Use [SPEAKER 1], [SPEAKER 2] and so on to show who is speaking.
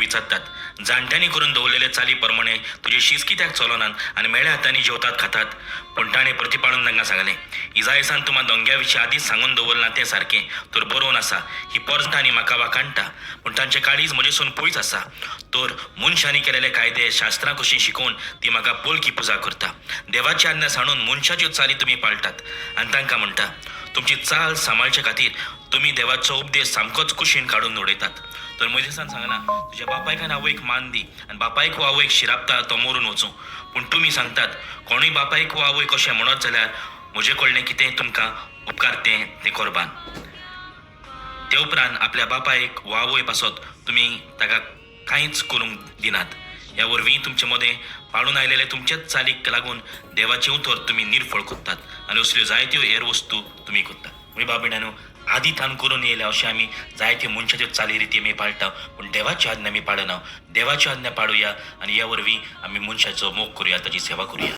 [SPEAKER 1] विचारतात जाणट्यांनी करून दवरलेले चाली प्रमाणे तुझे शीस कित्याक चलोनात आनी मेळ्या हातांनी जेवतात खातात. पूण ताणें प्रतिपाळून तांकां सांगलें इजायसान तुमा दोंग्या विशीं आदींच सांगून दवरलां तें सारकें तर बरोवन आसा. ही पोरसां आनी म्हाका वाकाणटा पूण तांचें काळीज म्हजेसून पयस आसा. तर मनशांनी केलेले कायदे शास्त्रां कशीं शिकोवन ती म्हाका पोलकी पुजा करता. देवाची आज्ञा सांडून मनशाच्यो चाली तुमी पाळटात आनी तांकां म्हणटा तुमची चाल सांबाळचे खातीर तुमी देवाचो उपदेश सामकोच कुशीन काडून उडयतात. तर मोइसेसान सांगना तुज्या बापायक आनी आवयक मान दी आनी बापायक वा आवयक शिरापता तो मरून वचूं. पूण तुमी सांगतात कोणूय बापायक वा आवयक अशें म्हणत जाल्यार म्हजें कडलें कितें तुमकां उपकार तें करबान. ते उपरांत आपल्या बापायक वा आवय पासत तुमी ताका कांयच करूंक दिनात. ह्या वरवीं तुमचे मदें पाळून आयलेले तुमचेच चालीक लागून देवाचे उतर तुमी निर्फळ कोत्तात आनी असल्यो जायत्यो हेर वस्तू तुमी कोत्तात. म्हणजे बाबड्यानो आदी थान करून येयले अशें आमी जायत्यो मनशाच्यो चाली रिती आमी पाळटा पूण देवाची आज्ञा आमी पाळना. देवाची आज्ञा पाळुया आनी ह्या वरवीं आमी मनशाचो मोग करुया ताची सेवा करुया.